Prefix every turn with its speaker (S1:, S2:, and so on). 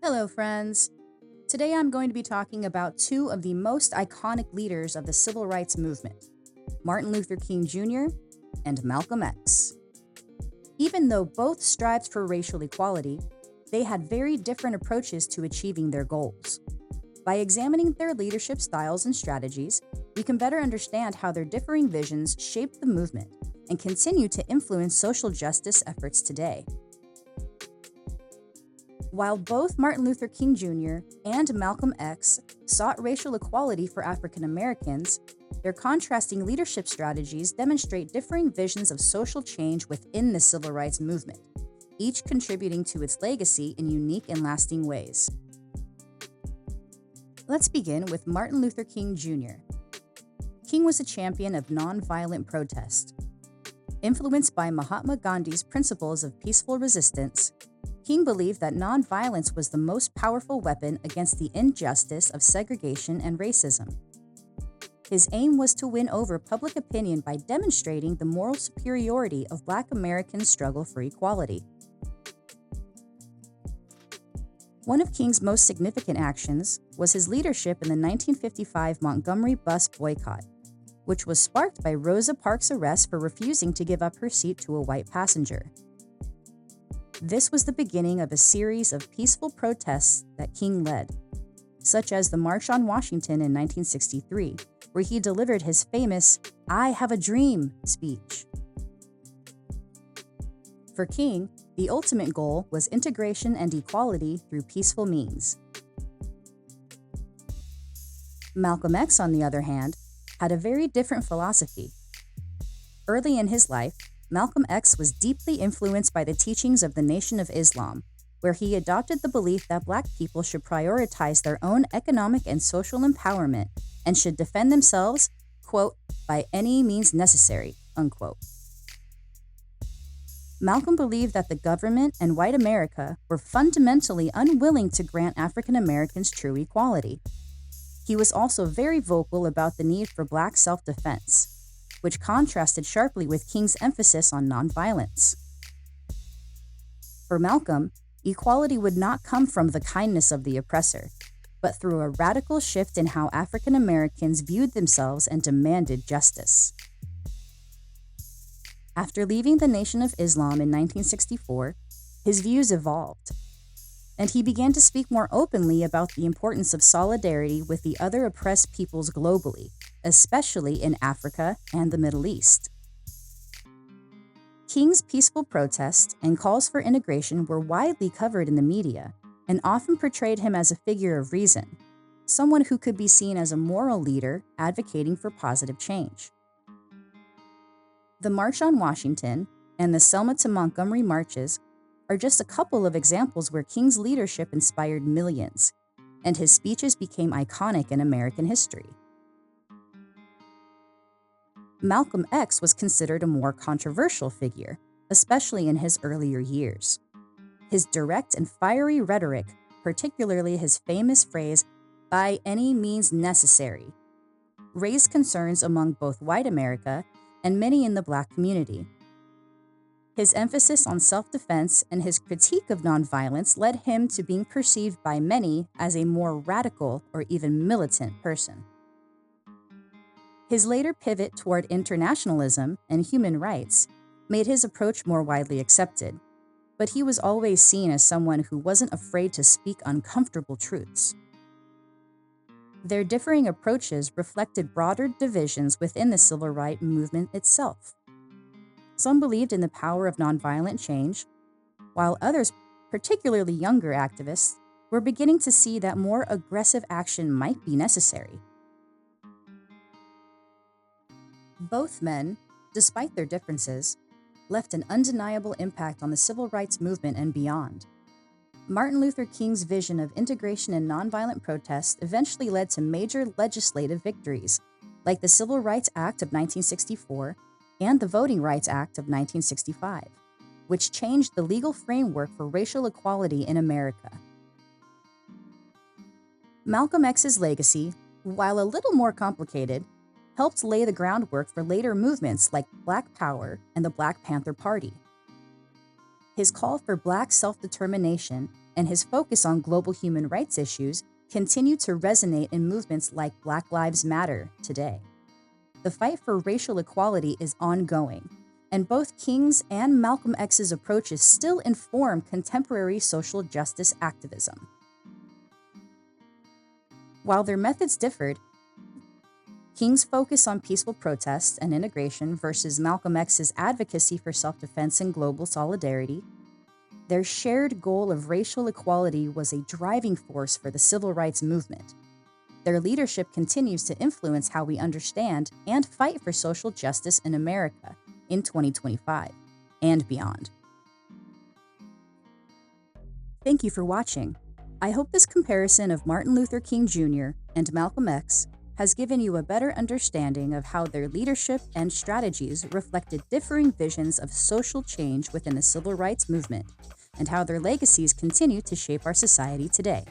S1: Hello, friends. Today I'm going to be talking about two of the most iconic leaders of the civil rights movement, Martin Luther King Jr. and Malcolm X. Even though both strived for racial equality, they had very different approaches to achieving their goals. By examining their leadership styles and strategies, we can better understand how their differing visions shaped the movement and continue to influence social justice efforts today. While both Martin Luther King Jr. and Malcolm X sought racial equality for African Americans, their contrasting leadership strategies demonstrate differing visions of social change within the civil rights movement, each contributing to its legacy in unique and lasting ways. Let's begin with Martin Luther King Jr. King was a champion of nonviolent protest. Influenced by Mahatma Gandhi's principles of peaceful resistance, King believed that nonviolence was the most powerful weapon against the injustice of segregation and racism. His aim was to win over public opinion by demonstrating the moral superiority of Black Americans' struggle for equality. One of King's most significant actions was his leadership in the 1955 Montgomery bus boycott, which was sparked by Rosa Parks' arrest for refusing to give up her seat to a white passenger. This was the beginning of a series of peaceful protests that King led, such as the March on Washington in 1963, where he delivered his famous "I Have a Dream" speech. For King, the ultimate goal was integration and equality through peaceful means. Malcolm X, on the other hand, had a very different philosophy. Early in his life, Malcolm X was deeply influenced by the teachings of the Nation of Islam, where he adopted the belief that Black people should prioritize their own economic and social empowerment and should defend themselves, quote, by any means necessary, unquote. Malcolm believed that the government and white America were fundamentally unwilling to grant African Americans true equality. He was also very vocal about the need for Black self-defense, which contrasted sharply with King's emphasis on nonviolence. For Malcolm, equality would not come from the kindness of the oppressor, but through a radical shift in how African Americans viewed themselves and demanded justice. After leaving the Nation of Islam in 1964, his views evolved, and he began to speak more openly about the importance of solidarity with the other oppressed peoples globally, especially in Africa and the Middle East. King's peaceful protests and calls for integration were widely covered in the media and often portrayed him as a figure of reason, someone who could be seen as a moral leader advocating for positive change. The March on Washington and the Selma to Montgomery marches are just a couple of examples where King's leadership inspired millions, and his speeches became iconic in American history. Malcolm X was considered a more controversial figure, especially in his earlier years. His direct and fiery rhetoric, particularly his famous phrase, "by any means necessary," raised concerns among both white America and many in the Black community. His emphasis on self-defense and his critique of nonviolence led him to being perceived by many as a more radical or even militant person. His later pivot toward internationalism and human rights made his approach more widely accepted, but he was always seen as someone who wasn't afraid to speak uncomfortable truths. Their differing approaches reflected broader divisions within the civil rights movement itself. Some believed in the power of nonviolent change, while others, particularly younger activists, were beginning to see that more aggressive action might be necessary. Both men, despite their differences, left an undeniable impact on the civil rights movement and beyond. Martin Luther King's vision of integration and nonviolent protest eventually led to major legislative victories, like the Civil Rights Act of 1964 and the Voting Rights Act of 1965, which changed the legal framework for racial equality in America. Malcolm X's legacy, while a little more complicated, helped lay the groundwork for later movements like Black Power and the Black Panther Party. His call for Black self-determination and his focus on global human rights issues continue to resonate in movements like Black Lives Matter today. The fight for racial equality is ongoing, and both King's and Malcolm X's approaches still inform contemporary social justice activism. While their methods differed, King's focus on peaceful protests and integration versus Malcolm X's advocacy for self-defense and global solidarity, their shared goal of racial equality was a driving force for the civil rights movement. Their leadership continues to influence how we understand and fight for social justice in America in 2025 and beyond. Thank you for watching. I hope this comparison of Martin Luther King Jr. and Malcolm X has given you a better understanding of how their leadership and strategies reflected differing visions of social change within the civil rights movement, and how their legacies continue to shape our society today.